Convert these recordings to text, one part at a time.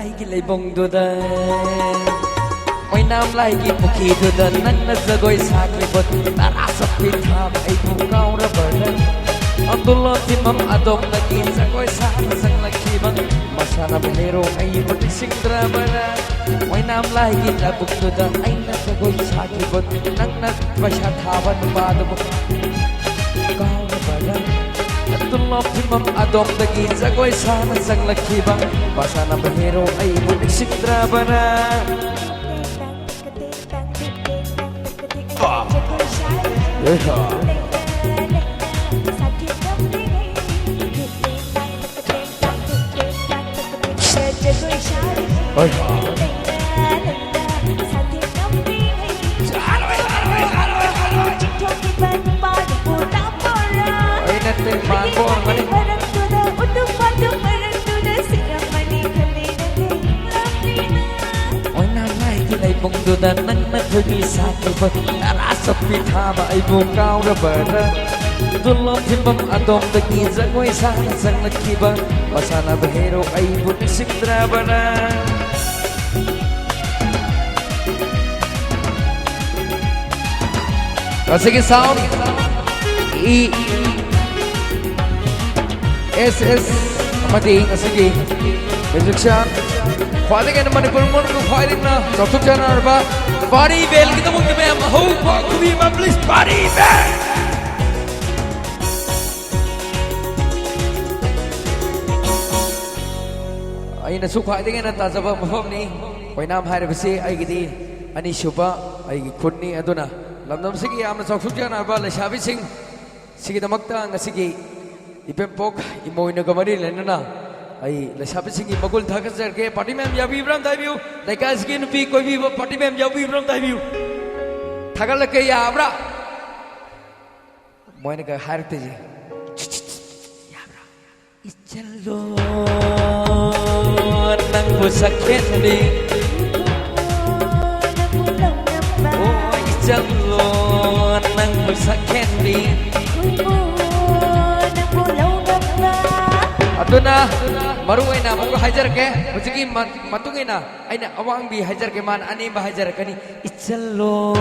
लाइगी लेबोंदुदा ओइनाम लाइगी पुखीदुदा नन्ना जगोय साकीबोत तारा सप्पी थाम आइबु काउरबरदा Abdullah timam adom lagi jagoy sana sang lakiban masana belero aibot singdrabara oinam lahi labuktuda aina jagoy sakibot nangna basha thaban badbo kaurabara Abdullah timam adom lagi jagoy sana sang lakiban masana belero aibot singdrabara Dan nang nagagi sa kiba Narasa pitama ay bukaw na bara Dulong timbang adom dagi Zagoy sana sang nakiba Masana bahero ay bunisip drabana Sige sound E SS Mating sige Benjuksyan Fighting in the Manipur Monaco fighting now. Dr. Janarba, Body Bell, get the moon to be a whole walk to be my bliss body bell. I in a soup fighting in a Tazaba Mahomni, when I'm high to say I get in Anishuba, I could need Aduna. Lamdam Siki, I'm a Dr. Janarba, the Shavi Singh, Siki the Makta and the Siki, Ipempok, Imo in the Gamari Lena. Ay lasabi singi magul thakas jarke party mem jabi ibram daibiu laika skin pi koi bi party mem jabi ibram daibiu thagal ke ya abra moine ka harte ji ya abra ichallo nang busakhen ni oh ichallo nang busakhen ni Aduna maruay na mo hajar ke mujigi matungin na ay na awang bi hajar ke man ani ba hajar kani itsallo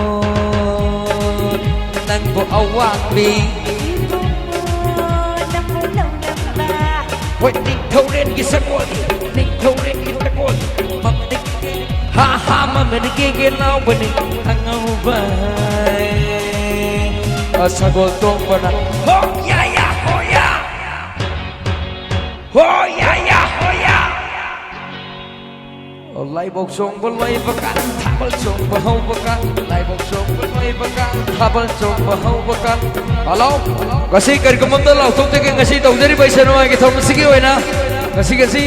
nang bo awang bi wait ning thoren gi sakol ning thoren gi takol mam ning ha ha mam ning ge naw bani angau ba asagol tong bana ho ya ya ho ya oh yeah yeah oh yeah lai bok song bol lai bakan thabal song bahau bakan lai bok song bol lai bakan thabal song bahau bakan hello gasi kar kumam da lau tok te gasi tawjari baisano ai ke thom sigi hoina gasi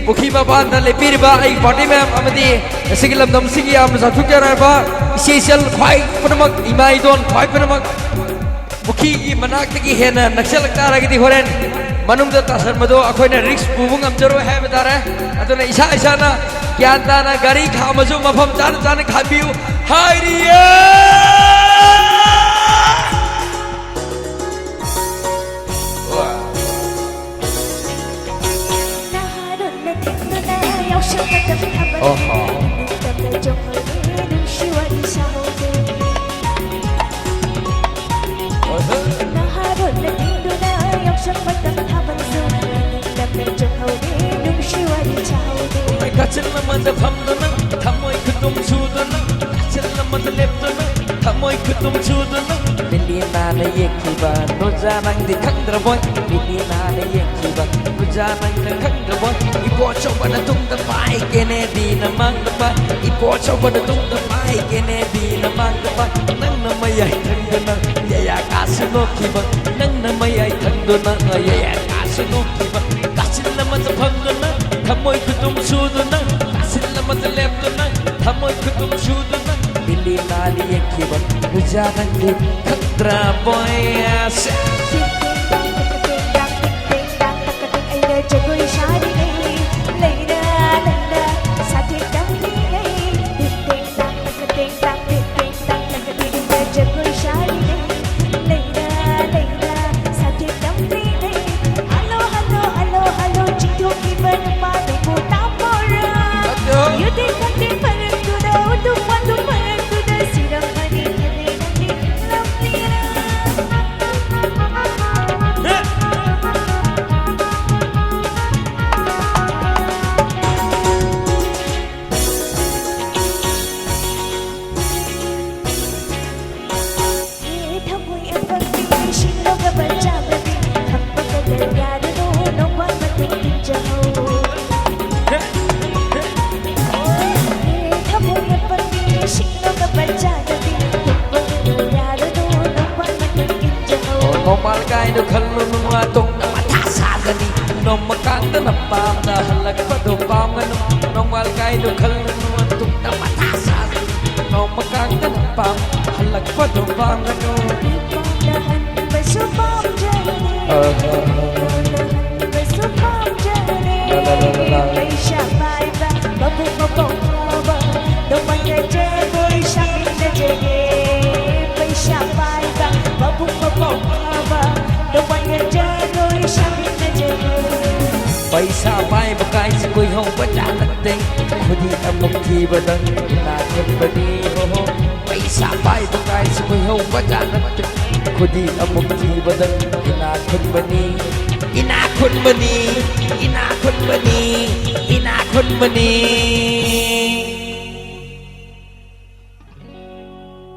pukhi ba ban da le pir ba ai party mem amadi gasi lam dam sigi am sa thukya ba special khwai panamak imai don khwai panamak pukhi gi manak te gi hena naksal ta ra gi horen Manungda tasar mado akhoi na risk bubung amjaro hai betare aduna isa na gyan ta na gari kha majo mafam chan khabiu hai riya Kacil nama jafam dana, thamoy kutum sudana. Kacil nama jalep dana, thamoy kutum sudana. Milina na yekiba, noja nang di kandra boy. Milina na yekiba, noja nang di kandra boy. Ipo coba na tung da pai kene di na mang da pai. Ipo coba na tung da pai kene di na mang da pai. Nang nama yai thandana, yaya kasino kiba. Nang nama yai thandana, yaya kasino kiba. Kacil nama jafam dana. Thamoy kutum sudana kasil nama jalep dana thamoy kutum sudana bili nali yekiban hujanan di kandra boy ase jagoy shari leila leila sathe tamli jagoy shari leila leila sathe tamli hello hello hello hello chito ki ban pa de ko ta pora Ngomal kay do kalunung atong namatasa gani Nomakang na napam na halag pa do pam gano Ngomal kay do kalunung atong namatasa gani Nomakang na napam halag pa do pam gano Besupam jani Besupam jani Paisa paiba babu babu babu Domay na jagoy sakin na jage Paisa paiba babu babu babu Domay na jagoy sakin na jage Paisa pai bakai si koi hong bajalat ding Khudi amok thi badang ina khud bani ho ho Paisa pai bakai si koi hong bajalat ding Khudi amok thi badang ina khud bani Ina khud bani Ina khud bani Ina khud bani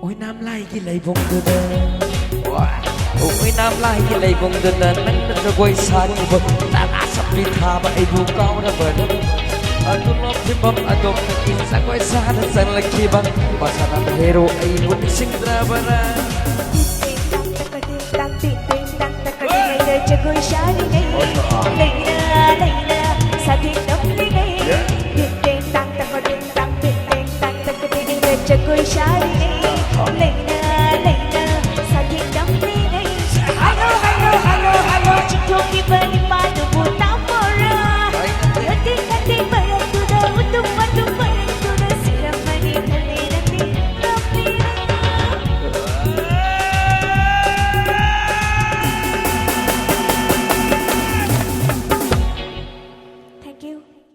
Ôi Nam Lai cái lấy vùng từ đây Ôi Nam Lai cái lấy vùng từ đây Nâng nâng ra quay xa như vậy Ta đã sắp đi thả bà ấy đủ cao ra bởi đó Aku lop si bam adom na kinsa quay xa na sang laki bang Basa na hero ay wani sing drabara Tang ting tang tang tang Jagoy sakin na Layla layla Sakin na